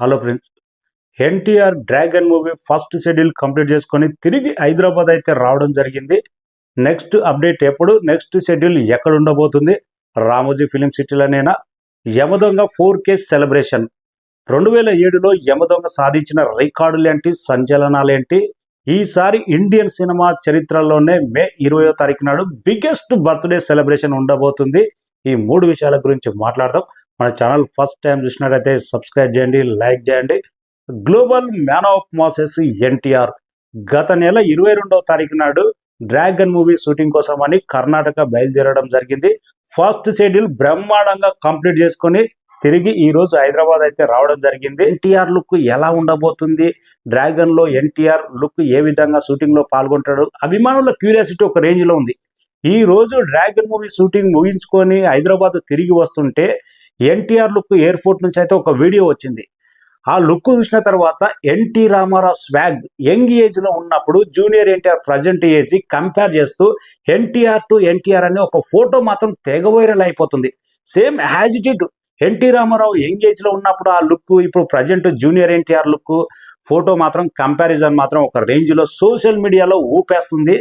Hello friends, NTR Dragon movie first schedule complete చేసుకొని తిరిగి హైదరాబాద్ అయితే రావడం జరిగింది. నెక్స్ట్ అప్డేట్ ఎప్పుడు, నెక్స్ట్ షెడ్యూల్ ఎక్కడ ఉండబోతుంది? రామోజీ ఫిలిం సిటీలోనేనా? యమదొంగ 4K సెలబ్రేషన్ 2007లో యమదొంగ సాధించిన రికార్డులేంటి, సంచలనాలేంటి? ఈసారి ఇండియన్ సినిమా చరిత్రలోనే మే 20వ తారీఖు నాడు బిగ్గెస్ట్ బర్త్డే సెలబ్రేషన్ ఉండబోతుంది. ఈ మూడు విషయాల గురించి మాట్లాడదాం. మన ఛానల్ ఫస్ట్ టైం చూసినట్లయితే సబ్స్క్రైబ్ చేయండి, లైక్ చేయండి. Global man of masses NTR గత నెల 22వ తారీఖు నాడు డ్రాగన్ మూవీ షూటింగ్ కోసం అని కర్ణాటక బయలుదేరడం జరిగింది. ఫస్ట్ షెడ్యూల్ బ్రహ్మాండంగా కంప్లీట్ చేసుకొని తిరిగి ఈ రోజు హైదరాబాద్ అయితే రావడం జరిగింది. ఎన్టీఆర్ లుక్ ఎలా ఉండబోతుంది, డ్రాగన్ లో ఎన్టీఆర్ లుక్ ఏ విధంగా షూటింగ్ లో పాల్గొంటాడు, అభిమానుల క్యూరియాసిటీ ఒక రేంజ్ లో ఉంది. ఈ రోజు డ్రాగన్ మూవీ షూటింగ్ ముగించుకొని హైదరాబాద్ తిరిగి వస్తుంటే ఎన్టీఆర్ లుక్ ఎయిర్పోర్ట్ నుంచి అయితే ఒక వీడియో వచ్చింది. ఆ లుక్ చూసిన తర్వాత NT Rama Rao swag young age లో ఉన్నప్పుడు junior NTR present age compare చేస్తూ ఎన్టీఆర్ టు ఎన్టీఆర్ అనే ఒక ఫోటో మాత్రం తెగ వైరల్ అయిపోతుంది. Same as it it NT Rama Rao young age లో ఉన్నప్పుడు ఆ లుక్, ఇప్పుడు present junior NTR look photo మాత్రం కంపారిజన్ మాత్రం ఒక రేంజ్ లో సోషల్ మీడియాలో ఊపేస్తుంది.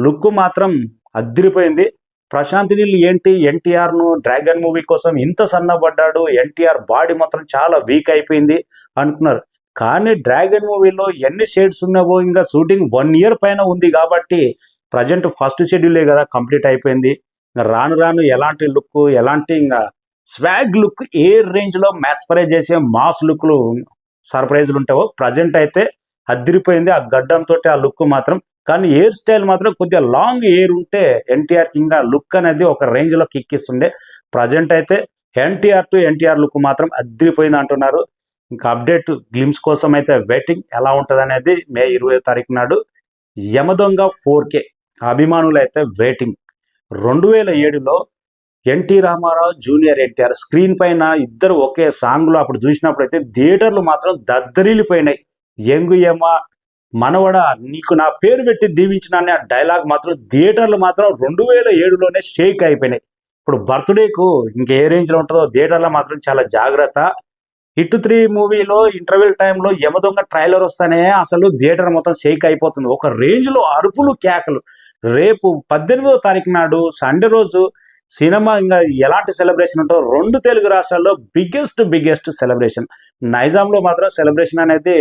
లుక్ మాత్రం అదిరిపోయింది. ప్రశాంత్ నీల్ ఏంటి ఎన్టీఆర్ ను డ్రాగన్ మూవీ కోసం ఇంత సన్నబడ్డాడు, ఎన్టీఆర్ బాడీ మాత్రం చాలా వీక్ అయిపోయింది అనుకున్నారు. కానీ డ్రాగన్ మూవీలో ఎన్ని షేడ్స్ ఉన్నావో ఇంకా షూటింగ్ 1 year పైన ఉంది కాబట్టి ప్రజెంట్ ఫస్ట్ షెడ్యూలే కదా కంప్లీట్ అయిపోయింది. ఇంకా రాను రాను ఎలాంటి లుక్, ఎలాంటి ఇంకా స్వాగ్ లుక్ ఏ రేంజ్ లో మ్యాస్పరైజ్ చేసే మాస్ లుక్లు సర్ప్రైజ్లు ఉంటావో ప్రజెంట్ అయితే అదిరిపోయింది. ఆ గడ్డంతో ఆ లుక్ మాత్రం, కానీ హెయిర్ స్టైల్ మాత్రం కొద్దిగా లాంగ్ హెయిర్ ఉంటే ఎన్టీఆర్ ఇంకా లుక్ అనేది ఒక రేంజ్ లో కిక్కిస్తుండే. ప్రజెంట్ అయితే ఎన్టీఆర్ టు ఎన్టీఆర్ లుక్ మాత్రం అదిరిపోయింది అంటున్నారు. ఇంకా అప్డేట్ గ్లిమ్స్ కోసం అయితే వెయిటింగ్. ఎలా ఉంటుంది అనేది మే 20వ తారీఖు నాడు యమదొంగ 4K అభిమానులు అయితే వెయిటింగ్. 2007లో NT Rama Rao junior NTR screen పైన ఇద్దరు ఒకే సాంగ్ లో అప్పుడు చూసినప్పుడు అయితే థియేటర్లు మాత్రం దద్దరిల్లిపోయినాయి. యంగు యమ మనవడ నీకు నా పేరు పెట్టి దీవించిన అనే డైలాగ్ మాత్రం థియేటర్లు మాత్రం 2007లోనే షేక్ అయిపోయినాయి. ఇప్పుడు బర్త్డేకు ఇంకా ఏ రేంజ్ లో ఉంటుందో థియేటర్లో మాత్రం చాలా జాగ్రత్త. హిట్ 3 మూవీలో ఇంటర్వెల్ టైంలో యమదొంగ ట్రైలర్ వస్తానే అసలు థియేటర్ మొత్తం షేక్ అయిపోతుంది. ఒక రేంజ్ లో అరుపులు, కేకలు. రేపు 18వ తారీఖు నాడు సండే రోజు సినిమా ఇంకా ఎలాంటి సెలబ్రేషన్ ఉంటుందో 2 తెలుగు రాష్ట్రాల్లో బిగ్గెస్ట్ సెలబ్రేషన్. నైజాంలో మాత్రం సెలబ్రేషన్ అనేది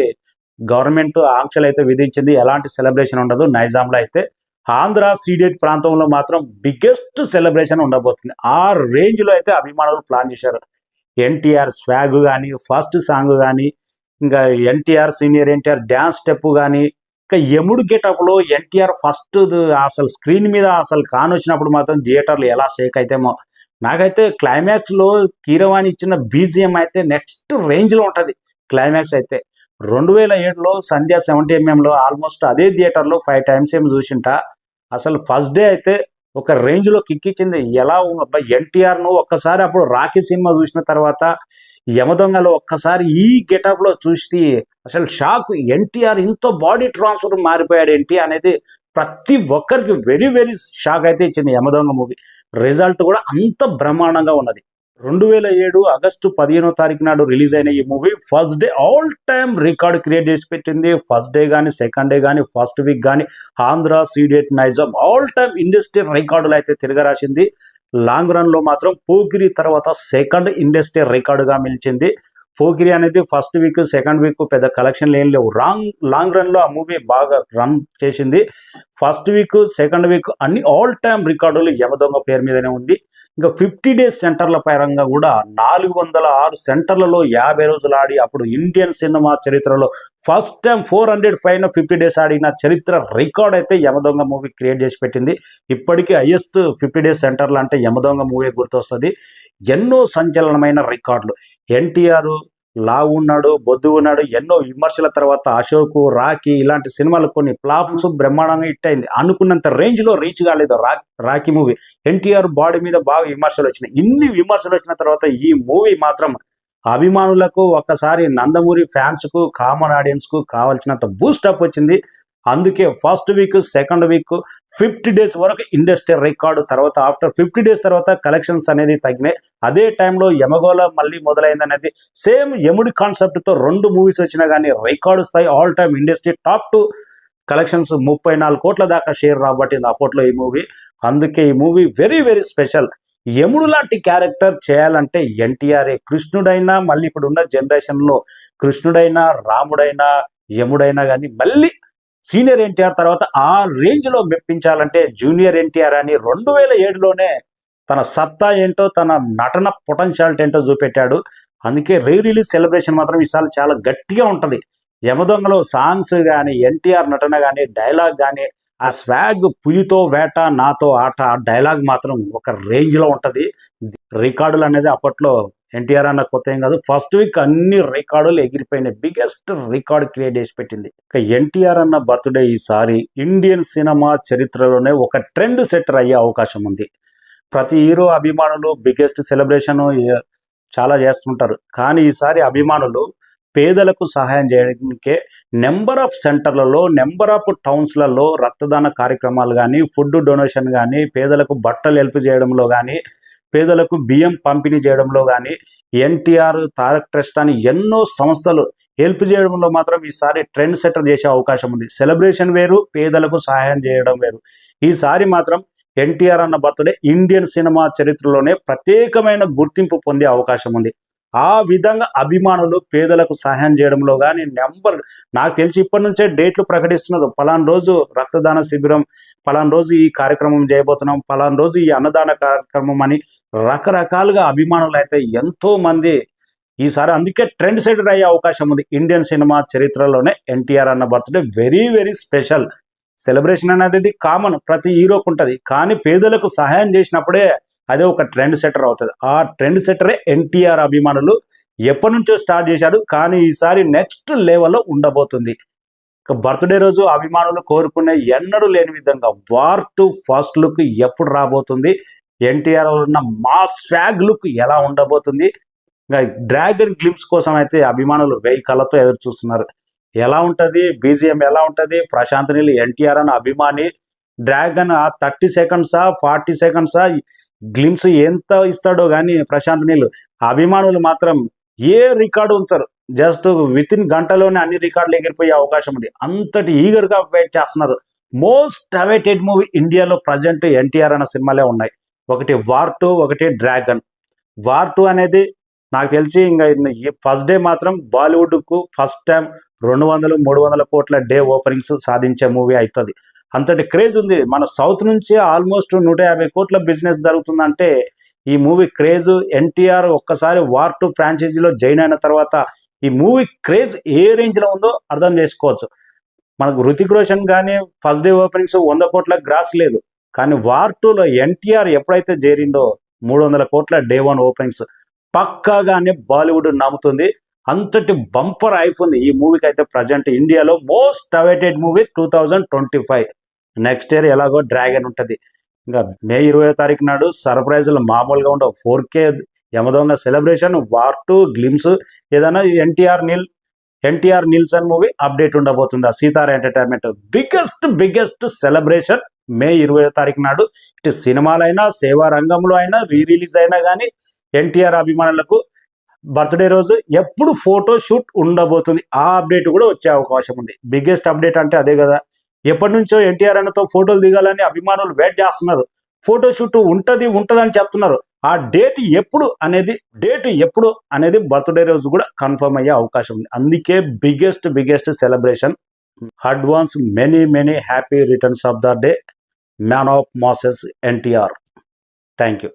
గవర్నమెంట్ ఆంక్షలు అయితే విధించింది, ఎలాంటి సెలబ్రేషన్ ఉండదు. నైజాంలో అయితే ఆంధ్ర సీడెడ్ ప్రాంతంలో మాత్రం బిగ్గెస్ట్ సెలబ్రేషన్ ఉండబోతుంది. ఆ రేంజ్ లో అయితే అభిమానులు ప్లాన్ చేశారు. ఎన్టీఆర్ స్వాగ్ కానీ, ఫస్ట్ సాంగ్ కానీ, ఇంకా NTR senior NTR dance step కానీ, ఇంకా యముడు గెటప్ లో ఎన్టీఆర్ ఫస్ట్ అసలు స్క్రీన్ మీద అసలు కానొచ్చినప్పుడు మాత్రం థియేటర్లు ఎలా షేక్ అయితేమో. నాకైతే క్లైమాక్స్ లో కీరవాణి ఇచ్చిన బీజిఎం అయితే నెక్స్ట్ రేంజ్ లో ఉంటది. క్లైమాక్స్ అయితే 2007లో సంధ్య 70mm ఆల్మోస్ట్ అదే థియేటర్లో 5 times ఏమి చూసింటా. అసలు ఫస్ట్ డే అయితే ఒక రేంజ్ లో కిక్కిచ్చింది. ఎలా ఎన్టీఆర్ ను ఒక్కసారి అప్పుడు రాఖీ సినిమా చూసిన తర్వాత యమదొంగలో ఒక్కసారి ఈ గెటప్ లో చూసి అసలు షాక్. ఎన్టీఆర్ ఇంత బాడీ ట్రాన్స్ఫర్ మారిపోయాడు ఏంటి అనేది ప్రతి ఒక్కరికి వెరీ షాక్ అయితే ఇచ్చింది యమదొంగ మూవీ. రిజల్ట్ కూడా అంత బ్రహ్మాండంగా ఉన్నది. 2007 ఆగస్టు 15వ తారీఖు నాడు రిలీజ్ అయిన ఈ movie first day all time record create చేసి పెట్టింది. ఫస్ట్ డే కానీ, సెకండ్ డే కానీ, ఫస్ట్ వీక్ కానీ Andhra Ceded Nizam all time industry రికార్డులు అయితే తిరగరాసింది. లాంగ్ రన్ లో మాత్రం పోకిరి తర్వాత సెకండ్ ఇండస్ట్రీ రికార్డుగా నిలిచింది. పోకిరి అనేది ఫస్ట్ వీక్, సెకండ్ వీక్ పెద్ద కలెక్షన్లు ఏం లేవు. లాంగ్ రన్ లో ఆ మూవీ బాగా రన్ చేసింది. ఫస్ట్ వీక్, సెకండ్ వీక్ అన్ని ఆల్ టైమ్ రికార్డులు యమదొంగ పేరు మీదనే ఉంది. ఇంకా 50 days సెంటర్ల పరంగా కూడా 406 సెంటర్లలో 50 రోజులు ఆడి అప్పుడు ఇండియన్ సినిమా చరిత్రలో ఫస్ట్ టైం 400 పైన 50 days ఆడిన చరిత్ర రికార్డ్ అయితే యమదొంగ మూవీ క్రియేట్ చేసి పెట్టింది. ఇప్పటికీ హైయెస్ట్ 50 days సెంటర్లు అంటే యమదొంగ మూవీ గుర్తొస్తుంది. ఎన్నో సంచలనమైన రికార్డులు. ఎన్టీఆర్ లావు ఉన్నాడు, బొద్దు ఉన్నాడు, ఎన్నో విమర్శల తర్వాత అశోక్, రాఖీ ఇలాంటి సినిమాలు కొన్ని ఫ్లాప్స్ బ్రహ్మాండంగా హిట్ అయింది. అనుకున్నంత రేంజ్ లో రీచ్ కాలేదు రాఖీ మూవీ. ఎన్టీఆర్ బాడీ మీద బాగా విమర్శలు వచ్చినాయి. ఇన్ని విమర్శలు వచ్చిన తర్వాత ఈ మూవీ మాత్రం అభిమానులకు ఒక్కసారి నందమూరి ఫ్యాన్స్ కు, కామన్ ఆడియన్స్ కు కావాల్సినంత బూస్టప్ వచ్చింది. అందుకే first week, second week 50 days వరకు ఇండస్ట్రీ రికార్డు. తర్వాత ఆఫ్టర్ 50 డేస్ తర్వాత కలెక్షన్స్ అనేది తగ్గినాయి. అదే టైంలో యమగోళ మళ్ళీ మొదలైంది అనేది సేమ్ యముడి కాన్సెప్ట్తో 2 మూవీస్ వచ్చినా కానీ రికార్డు స్థాయి all time industry top 2 collections 34 కోట్ల దాకా షేర్ రాబట్టింది అప్పట్లో ఈ మూవీ. అందుకే ఈ మూవీ వెరీ వెరీ స్పెషల్. యముడు లాంటి క్యారెక్టర్ చేయాలంటే ఎన్టీఆర్. కృష్ణుడైనా మళ్ళీ ఇప్పుడు ఉన్న జనరేషన్లో కృష్ణుడైనా రాముడైనా యముడైనా కానీ మళ్ళీ సీనియర్ ఎన్టీఆర్ తర్వాత ఆ రేంజ్లో మెప్పించాలంటే జూనియర్ ఎన్టీఆర్ అని 2007లోనే తన సత్తా ఏంటో తన నటన పొటెన్షియాలిటీ ఏంటో చూపెట్టాడు. అందుకే రిలీజ్ సెలబ్రేషన్ మాత్రం ఈసారి చాలా గట్టిగా ఉంటుంది. యమదొంగలో సాంగ్స్ కానీ ఎన్టీఆర్ నటన కానీ డైలాగ్ కానీ ఆ స్వాగ్ పులితో వేట నాతో ఆట డైలాగ్ మాత్రం ఒక రేంజ్లో ఉంటుంది. రికార్డులు అనేది అప్పట్లో ఎన్టీఆర్ అన్న కొత్త ఏం కాదు. ఫస్ట్ వీక్ అన్ని రికార్డులు ఎగిరిపోయినాయి. బిగ్గెస్ట్ రికార్డ్ క్రియేట్ చేసి పెట్టింది. ఇక ఎన్టీఆర్ అన్న బర్త్డే ఈసారి ఇండియన్ సినిమా చరిత్రలోనే ఒక ట్రెండ్ సెట్టర్ అయ్యే అవకాశం ఉంది. ప్రతి హీరో అభిమానులు బిగ్గెస్ట్ సెలబ్రేషన్ చాలా చేస్తుంటారు. కానీ ఈసారి అభిమానులు పేదలకు సహాయం చేయడానికే నెంబర్ ఆఫ్ సెంటర్లలో నెంబర్ ఆఫ్ టౌన్స్లలో రక్తదాన కార్యక్రమాలు కానీ ఫుడ్ డొనేషన్ కానీ పేదలకు బట్టలు హెల్ప్ చేయడంలో కానీ పేదలకు బియ్యం పంపిణీ చేయడంలో కానీ ఎన్టీఆర్ తారక్ ట్రస్ట్ అని ఎన్నో సంస్థలు హెల్ప్ చేయడంలో మాత్రం ఈసారి ట్రెండ్ సెటర్ చేసే అవకాశం ఉంది. సెలబ్రేషన్ వేరు, పేదలకు సహాయం చేయడం వేరు. ఈసారి మాత్రం ఎన్టీఆర్ అన్న బర్త్డే ఇండియన్ సినిమా చరిత్రలోనే ప్రత్యేకమైన గుర్తింపు పొందే అవకాశం ఉంది. ఆ విధంగా అభిమానులు పేదలకు సహాయం చేయడంలో కానీ నాకు తెలిసి ఇప్పటి నుంచే డేట్లు ప్రకటిస్తున్నారు. పలానా రోజు రక్తదాన శిబిరం, పలానా రోజు ఈ కార్యక్రమం చేయబోతున్నాం, పలానా రోజు ఈ అన్నదాన కార్యక్రమం అని రకరకాలుగా అభిమానులు అయితే ఎంతో మంది ఈసారి అందుకే ట్రెండ్ సెటర్ అయ్యే అవకాశం ఉంది. ఇండియన్ సినిమా చరిత్రలోనే ఎన్టీఆర్ అన్న birthday very very special. Celebration అనేది కామన్, ప్రతి హీరోకు ఉంటుంది. కానీ పేదలకు సహాయం చేసినప్పుడే అదే ఒక ట్రెండ్ సెటర్ అవుతుంది. ఆ ట్రెండ్ సెటరే ఎన్టీఆర్ అభిమానులు ఎప్పటి నుంచో స్టార్ట్ చేశారు. కానీ ఈసారి నెక్స్ట్ లెవెల్లో ఉండబోతుంది. బర్త్డే రోజు అభిమానులు కోరుకునే ఎన్నడూ లేని విధంగా వార్ 2 ఫస్ట్ లుక్ ఎప్పుడు రాబోతుంది, ఎన్టీఆర్ ఉన్న మాస్ స్వాగ్ లుక్ ఎలా ఉండబోతుంది, ఇంకా డ్రాగన్ గ్లిమ్స్ కోసం అయితే అభిమానులు 1000 కళ్ళతో ఎదురు చూస్తున్నారు. ఎలా ఉంటుంది, బీజిఎం ఎలా ఉంటుంది, ప్రశాంత్ నీల్ ఎన్టీఆర్ అన్న అభిమాని డ్రాగన్ 30 సెకండ్సా 40 సెకండ్సా గ్లిమ్స్ ఎంత ఇస్తాడో కానీ ప్రశాంత్ నీల్ అభిమానులు మాత్రం ఏ రికార్డు ఉంచారు. జస్ట్ విత్ ఇన్ గంటలోనే అన్ని రికార్డులు ఎగిరిపోయే అవకాశం ఉంది. అంతటి ఈగర్గా వెయిట్ చేస్తున్నారు. మోస్ట్ అవైటెడ్ మూవీ ఇండియాలో ప్రజెంట్ ఎన్టీఆర్ అన్న సినిమాలే ఉన్నాయి. ఒకటి వార్ 2, ఒకటి డ్రాగన్. వార్ 2 అనేది నాకు తెలిసి ఇంకా ఫస్ట్ డే మాత్రం బాలీవుడ్కు ఫస్ట్ టైం 200-300 కోట్ల డే ఓపెనింగ్స్ సాధించే మూవీ అవుతుంది. అంతటి క్రేజ్ ఉంది. మన సౌత్ నుంచి ఆల్మోస్ట్ 150 కోట్ల బిజినెస్ జరుగుతుందంటే ఈ మూవీ క్రేజ్. ఎన్టీఆర్ ఒక్కసారి వార్ 2 ఫ్రాంచైజీలో జాయిన్ అయిన తర్వాత ఈ మూవీ క్రేజ్ ఏ రేంజ్లో ఉందో అర్థం చేసుకోవచ్చు. మనకు రుతిక్ రోషన్ కానీ ఫస్ట్ డే ఓపెనింగ్స్ 100 కోట్ల గ్రాస్ లేదు. కానీ వార్ 2లో ఎన్టీఆర్ ఎప్పుడైతే చేరిందో 300 కోట్ల డే 1 ఓపెనింగ్స్ పక్కాగానే బాలీవుడ్ నమ్ముతుంది. అంతటి బంపర్ అయిపోయింది ఈ మూవీకి అయితే ప్రజెంట్ ఇండియాలో most awaited movie 2025. Next year ఎలాగో డ్రాగన్ ఉంటుంది. ఇంకా మే 20వ తారీఖు నాడు సర్ప్రైజులు మామూలుగా ఉండవు. 4K Yamadonga celebration, war 2 glimpse, ఏదైనా ఎన్టీఆర్ నిల్సన్ మూవీ అప్డేట్ ఉండబోతుంది. ఆ సీతారా ఎంటర్టైన్మెంట్ బిగ్గెస్ట్ సెలబ్రేషన్ మే 20వ తారీఖు నాడు. ఇటు సినిమాలైనా సేవా రంగంలో అయినా రిలీజ్ అయినా కానీ ఎన్టీఆర్ అభిమానులకు బర్త్డే రోజు ఎప్పుడు ఫోటో షూట్ ఉండబోతుంది. ఆ అప్డేట్ కూడా వచ్చే అవకాశం ఉంది. బిగ్గెస్ట్ అప్డేట్ అంటే అదే కదా. ఎప్పటి నుంచో ఎన్టీఆర్ అన్నతో ఫోటోలు దిగాలని అభిమానులు వెయిట్ చేస్తున్నారు. ఫోటో షూట్ ఉంటుందని చెప్తున్నారు. ఆ డేట్ ఎప్పుడు అనేది బర్త్డే రోజు కూడా కన్ఫర్మ్ అయ్యే అవకాశం ఉంది. అందుకే biggest celebration. Advance many happy returns of the day, man of masses NTR. Thank you.